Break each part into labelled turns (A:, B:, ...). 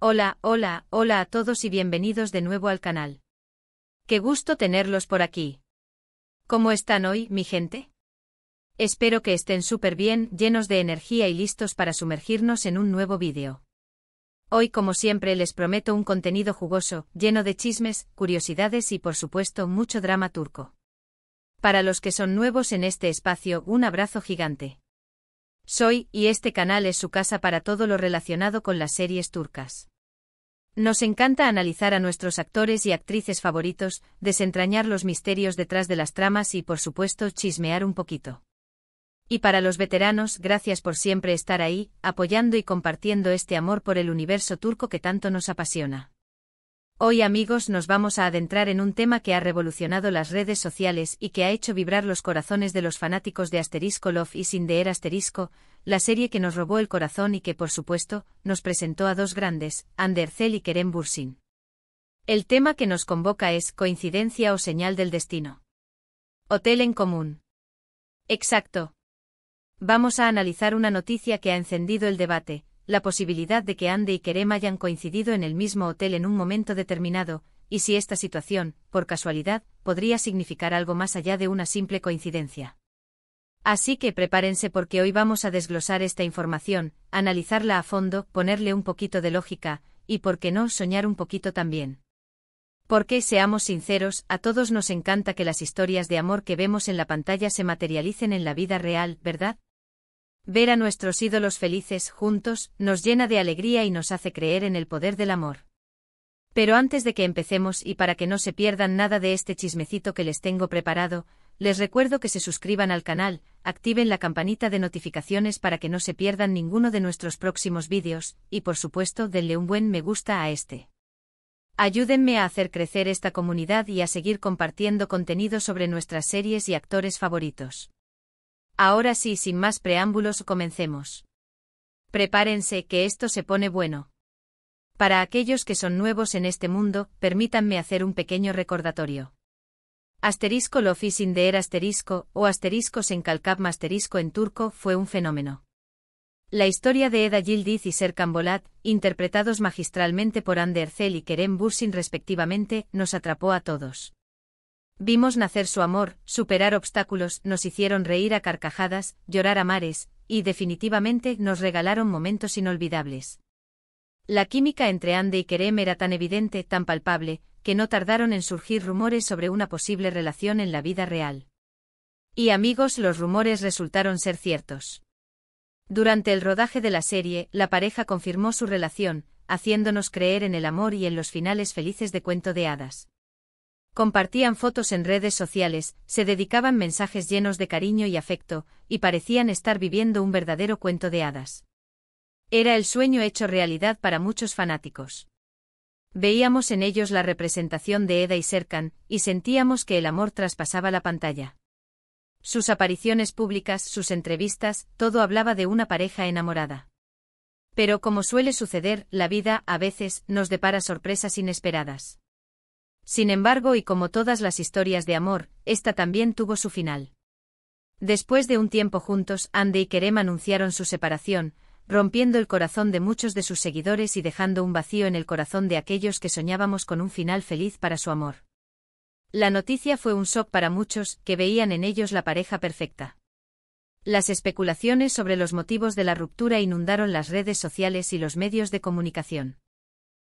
A: Hola, hola, hola a todos y bienvenidos de nuevo al canal. Qué gusto tenerlos por aquí. ¿Cómo están hoy, mi gente? Espero que estén súper bien, llenos de energía y listos para sumergirnos en un nuevo vídeo. Hoy, como siempre, les prometo un contenido jugoso, lleno de chismes, curiosidades y, por supuesto, mucho drama turco. Para los que son nuevos en este espacio, un abrazo gigante. Soy, y este canal es su casa para todo lo relacionado con las series turcas. Nos encanta analizar a nuestros actores y actrices favoritos, desentrañar los misterios detrás de las tramas y, por supuesto, chismear un poquito. Y para los veteranos, gracias por siempre estar ahí, apoyando y compartiendo este amor por el universo turco que tanto nos apasiona. Hoy, amigos, nos vamos a adentrar en un tema que ha revolucionado las redes sociales y que ha hecho vibrar los corazones de los fanáticos de Love is in the Air *, la serie que nos robó el corazón y que, por supuesto, nos presentó a dos grandes, Hande Erçel y Kerem Bürsin. El tema que nos convoca es ¿coincidencia o señal del destino? Hotel en común. Exacto. Vamos a analizar una noticia que ha encendido el debate, la posibilidad de que Hande y Kerem hayan coincidido en el mismo hotel en un momento determinado, y si esta situación, por casualidad, podría significar algo más allá de una simple coincidencia. Así que prepárense porque hoy vamos a desglosar esta información, analizarla a fondo, ponerle un poquito de lógica, y por qué no soñar un poquito también. Porque, seamos sinceros, a todos nos encanta que las historias de amor que vemos en la pantalla se materialicen en la vida real, ¿verdad? Ver a nuestros ídolos felices juntos nos llena de alegría y nos hace creer en el poder del amor. Pero antes de que empecemos y para que no se pierdan nada de este chismecito que les tengo preparado, les recuerdo que se suscriban al canal, activen la campanita de notificaciones para que no se pierdan ninguno de nuestros próximos vídeos, y por supuesto denle un buen me gusta a este. Ayúdenme a hacer crecer esta comunidad y a seguir compartiendo contenido sobre nuestras series y actores favoritos. Ahora sí, sin más preámbulos, comencemos. Prepárense, que esto se pone bueno. Para aquellos que son nuevos en este mundo, permítanme hacer un pequeño recordatorio. Love is in the Air o Senkal en turco fue un fenómeno. La historia de Eda Yildiz y Serkan Bolat, interpretados magistralmente por Hande Erçel y Kerem Bürsin respectivamente, nos atrapó a todos. Vimos nacer su amor, superar obstáculos, nos hicieron reír a carcajadas, llorar a mares, y definitivamente nos regalaron momentos inolvidables. La química entre Hande y Kerem era tan evidente, tan palpable, que no tardaron en surgir rumores sobre una posible relación en la vida real. Y amigos, los rumores resultaron ser ciertos. Durante el rodaje de la serie, la pareja confirmó su relación, haciéndonos creer en el amor y en los finales felices de cuento de hadas. Compartían fotos en redes sociales, se dedicaban mensajes llenos de cariño y afecto, y parecían estar viviendo un verdadero cuento de hadas. Era el sueño hecho realidad para muchos fanáticos. Veíamos en ellos la representación de Eda y Serkan, y sentíamos que el amor traspasaba la pantalla. Sus apariciones públicas, sus entrevistas, todo hablaba de una pareja enamorada. Pero como suele suceder, la vida, a veces, nos depara sorpresas inesperadas. Sin embargo, y como todas las historias de amor, esta también tuvo su final. Después de un tiempo juntos, Hande y Kerem anunciaron su separación, rompiendo el corazón de muchos de sus seguidores y dejando un vacío en el corazón de aquellos que soñábamos con un final feliz para su amor. La noticia fue un shock para muchos, que veían en ellos la pareja perfecta. Las especulaciones sobre los motivos de la ruptura inundaron las redes sociales y los medios de comunicación.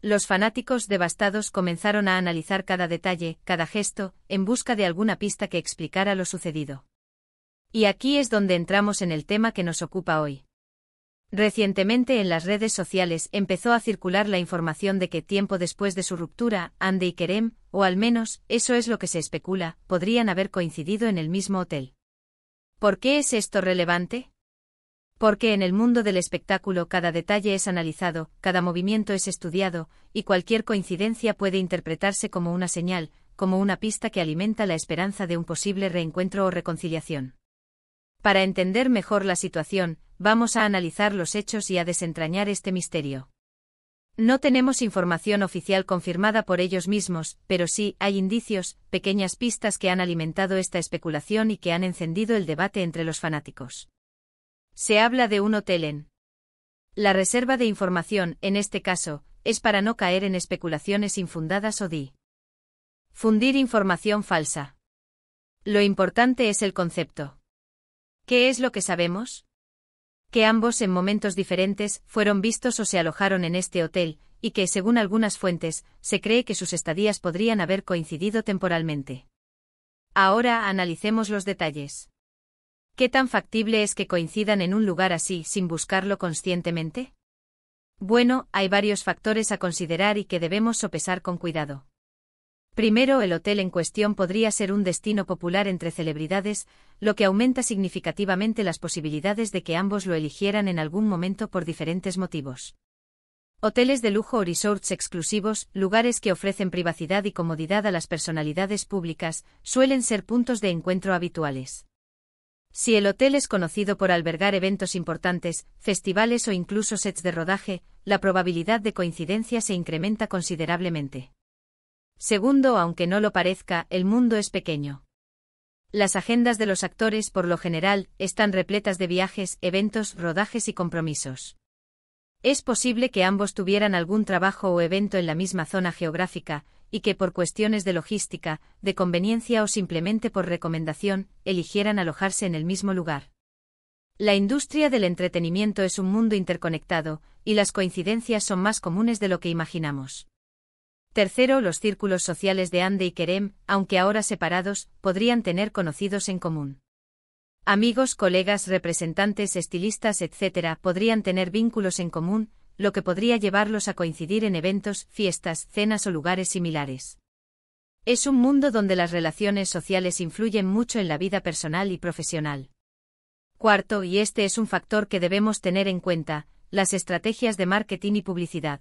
A: Los fanáticos devastados comenzaron a analizar cada detalle, cada gesto, en busca de alguna pista que explicara lo sucedido. Y aquí es donde entramos en el tema que nos ocupa hoy. Recientemente en las redes sociales empezó a circular la información de que tiempo después de su ruptura, Hande y Kerem, o al menos, eso es lo que se especula, podrían haber coincidido en el mismo hotel. ¿Por qué es esto relevante? Porque en el mundo del espectáculo cada detalle es analizado, cada movimiento es estudiado, y cualquier coincidencia puede interpretarse como una señal, como una pista que alimenta la esperanza de un posible reencuentro o reconciliación. Para entender mejor la situación, vamos a analizar los hechos y a desentrañar este misterio. No tenemos información oficial confirmada por ellos mismos, pero sí hay indicios, pequeñas pistas que han alimentado esta especulación y que han encendido el debate entre los fanáticos. Se habla de un hotel en La reserva de información, en este caso, es para no caer en especulaciones infundadas o difundir información falsa. Lo importante es el concepto. ¿Qué es lo que sabemos? Que ambos en momentos diferentes fueron vistos o se alojaron en este hotel, y que, según algunas fuentes, se cree que sus estadías podrían haber coincidido temporalmente. Ahora analicemos los detalles. ¿Qué tan factible es que coincidan en un lugar así sin buscarlo conscientemente? Bueno, hay varios factores a considerar y que debemos sopesar con cuidado. Primero, el hotel en cuestión podría ser un destino popular entre celebridades, lo que aumenta significativamente las posibilidades de que ambos lo eligieran en algún momento por diferentes motivos. Hoteles de lujo o resorts exclusivos, lugares que ofrecen privacidad y comodidad a las personalidades públicas, suelen ser puntos de encuentro habituales. Si el hotel es conocido por albergar eventos importantes, festivales o incluso sets de rodaje, la probabilidad de coincidencia se incrementa considerablemente. Segundo, aunque no lo parezca, el mundo es pequeño. Las agendas de los actores, por lo general, están repletas de viajes, eventos, rodajes y compromisos. Es posible que ambos tuvieran algún trabajo o evento en la misma zona geográfica, y que por cuestiones de logística, de conveniencia o simplemente por recomendación, eligieran alojarse en el mismo lugar. La industria del entretenimiento es un mundo interconectado, y las coincidencias son más comunes de lo que imaginamos. Tercero, los círculos sociales de Andy y Kerem, aunque ahora separados, podrían tener conocidos en común. Amigos, colegas, representantes, estilistas, etc., podrían tener vínculos en común, lo que podría llevarlos a coincidir en eventos, fiestas, cenas o lugares similares. Es un mundo donde las relaciones sociales influyen mucho en la vida personal y profesional. Cuarto, y este es un factor que debemos tener en cuenta, las estrategias de marketing y publicidad.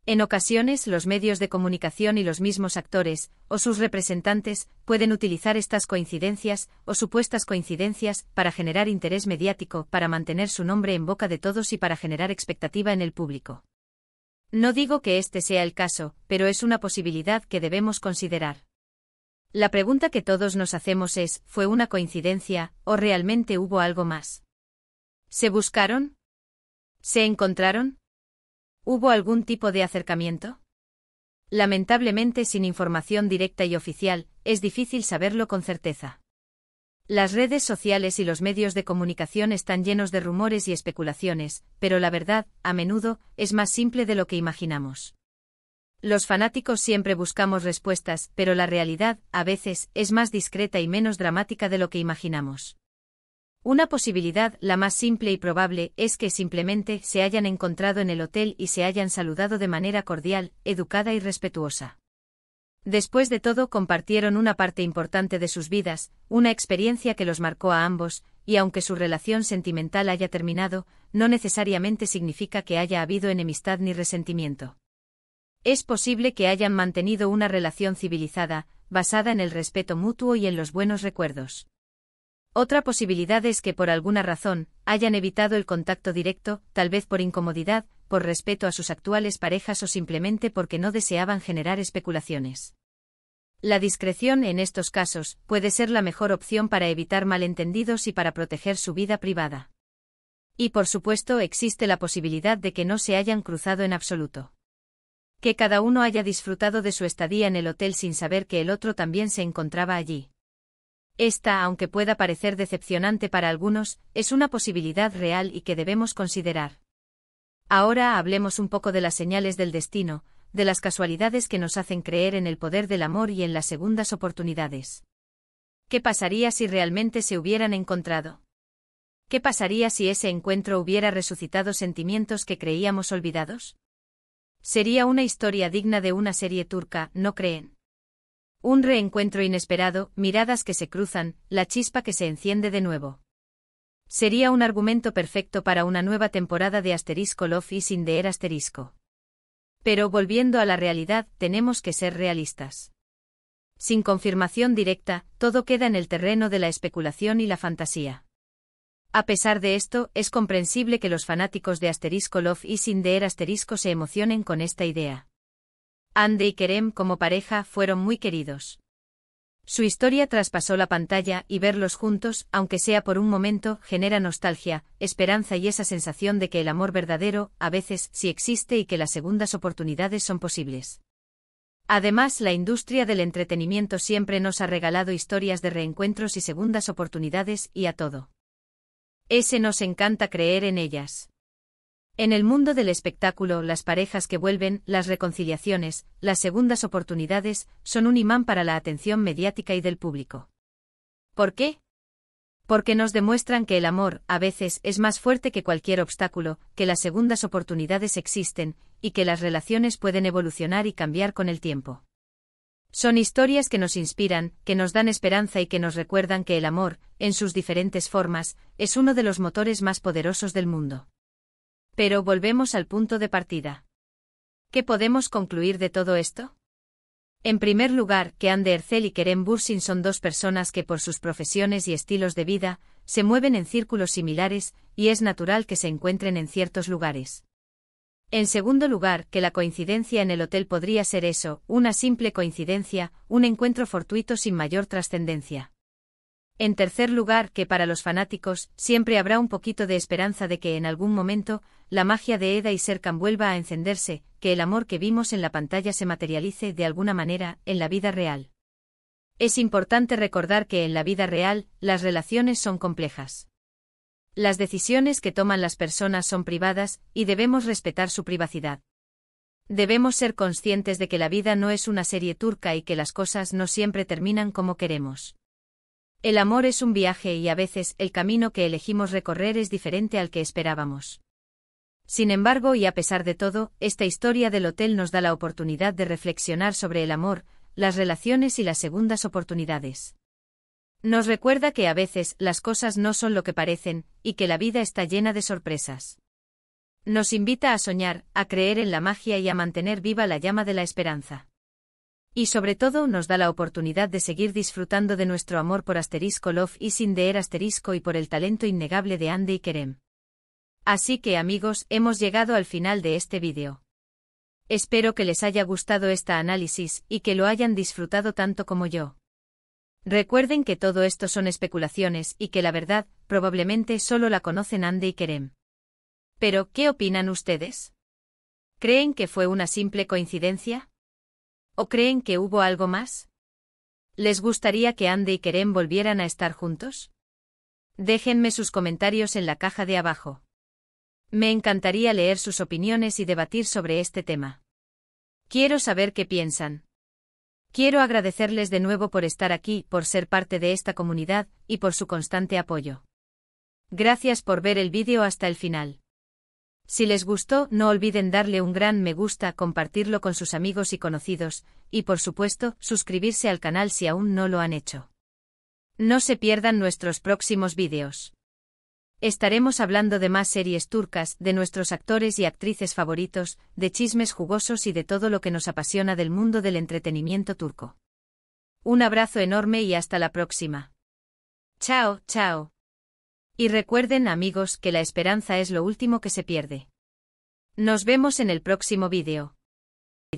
A: En ocasiones, los medios de comunicación y los mismos actores, o sus representantes, pueden utilizar estas coincidencias, o supuestas coincidencias, para generar interés mediático, para mantener su nombre en boca de todos y para generar expectativa en el público. No digo que este sea el caso, pero es una posibilidad que debemos considerar. La pregunta que todos nos hacemos es, ¿fue una coincidencia, o realmente hubo algo más? ¿Se buscaron? ¿Se encontraron? ¿Hubo algún tipo de acercamiento? Lamentablemente, sin información directa y oficial, es difícil saberlo con certeza. Las redes sociales y los medios de comunicación están llenos de rumores y especulaciones, pero la verdad, a menudo, es más simple de lo que imaginamos. Los fanáticos siempre buscamos respuestas, pero la realidad, a veces, es más discreta y menos dramática de lo que imaginamos. Una posibilidad, la más simple y probable, es que simplemente se hayan encontrado en el hotel y se hayan saludado de manera cordial, educada y respetuosa. Después de todo, compartieron una parte importante de sus vidas, una experiencia que los marcó a ambos, y aunque su relación sentimental haya terminado, no necesariamente significa que haya habido enemistad ni resentimiento. Es posible que hayan mantenido una relación civilizada, basada en el respeto mutuo y en los buenos recuerdos. Otra posibilidad es que por alguna razón, hayan evitado el contacto directo, tal vez por incomodidad, por respeto a sus actuales parejas o simplemente porque no deseaban generar especulaciones. La discreción en estos casos puede ser la mejor opción para evitar malentendidos y para proteger su vida privada. Y por supuesto existe la posibilidad de que no se hayan cruzado en absoluto. Que cada uno haya disfrutado de su estadía en el hotel sin saber que el otro también se encontraba allí. Esta, aunque pueda parecer decepcionante para algunos, es una posibilidad real y que debemos considerar. Ahora hablemos un poco de las señales del destino, de las casualidades que nos hacen creer en el poder del amor y en las segundas oportunidades. ¿Qué pasaría si realmente se hubieran encontrado? ¿Qué pasaría si ese encuentro hubiera resucitado sentimientos que creíamos olvidados? Sería una historia digna de una serie turca, ¿no creen? Un reencuentro inesperado, miradas que se cruzan, la chispa que se enciende de nuevo. Sería un argumento perfecto para una nueva temporada de Love is in the Air ***. Pero volviendo a la realidad, tenemos que ser realistas. Sin confirmación directa, todo queda en el terreno de la especulación y la fantasía. A pesar de esto, es comprensible que los fanáticos de Love is in the Air * se emocionen con esta idea. Andy y Kerem como pareja fueron muy queridos. Su historia traspasó la pantalla y verlos juntos, aunque sea por un momento, genera nostalgia, esperanza y esa sensación de que el amor verdadero, a veces, sí existe y que las segundas oportunidades son posibles. Además, la industria del entretenimiento siempre nos ha regalado historias de reencuentros y segundas oportunidades y a todo. Nos encanta creer en ellas. En el mundo del espectáculo, las parejas que vuelven, las reconciliaciones, las segundas oportunidades, son un imán para la atención mediática y del público. ¿Por qué? Porque nos demuestran que el amor, a veces, es más fuerte que cualquier obstáculo, que las segundas oportunidades existen, y que las relaciones pueden evolucionar y cambiar con el tiempo. Son historias que nos inspiran, que nos dan esperanza y que nos recuerdan que el amor, en sus diferentes formas, es uno de los motores más poderosos del mundo. Pero volvemos al punto de partida. ¿Qué podemos concluir de todo esto? En primer lugar, que Anne Ercel y Kerem Bürsin son dos personas que por sus profesiones y estilos de vida, se mueven en círculos similares, y es natural que se encuentren en ciertos lugares. En segundo lugar, que la coincidencia en el hotel podría ser eso, una simple coincidencia, un encuentro fortuito sin mayor trascendencia. En tercer lugar, que para los fanáticos, siempre habrá un poquito de esperanza de que en algún momento, la magia de Eda y Serkan vuelva a encenderse, que el amor que vimos en la pantalla se materialice de alguna manera, en la vida real. Es importante recordar que en la vida real, las relaciones son complejas. Las decisiones que toman las personas son privadas, y debemos respetar su privacidad. Debemos ser conscientes de que la vida no es una serie turca y que las cosas no siempre terminan como queremos. El amor es un viaje y a veces el camino que elegimos recorrer es diferente al que esperábamos. Sin embargo, y a pesar de todo, esta historia del hotel nos da la oportunidad de reflexionar sobre el amor, las relaciones y las segundas oportunidades. Nos recuerda que a veces las cosas no son lo que parecen, y que la vida está llena de sorpresas. Nos invita a soñar, a creer en la magia y a mantener viva la llama de la esperanza. Y sobre todo nos da la oportunidad de seguir disfrutando de nuestro amor por Love is in the air y por el talento innegable de Hande y Kerem. Así que amigos, hemos llegado al final de este vídeo. Espero que les haya gustado este análisis y que lo hayan disfrutado tanto como yo. Recuerden que todo esto son especulaciones y que la verdad, probablemente solo la conocen Hande y Kerem. Pero, ¿qué opinan ustedes? ¿Creen que fue una simple coincidencia? ¿O creen que hubo algo más? ¿Les gustaría que Hande y Kerem volvieran a estar juntos? Déjenme sus comentarios en la caja de abajo. Me encantaría leer sus opiniones y debatir sobre este tema. Quiero saber qué piensan. Quiero agradecerles de nuevo por estar aquí, por ser parte de esta comunidad, y por su constante apoyo. Gracias por ver el vídeo hasta el final. Si les gustó, no olviden darle un gran me gusta, compartirlo con sus amigos y conocidos, y por supuesto, suscribirse al canal si aún no lo han hecho. No se pierdan nuestros próximos vídeos. Estaremos hablando de más series turcas, de nuestros actores y actrices favoritos, de chismes jugosos y de todo lo que nos apasiona del mundo del entretenimiento turco. Un abrazo enorme y hasta la próxima. Chao, chao. Y recuerden amigos que la esperanza es lo último que se pierde. Nos vemos en el próximo vídeo.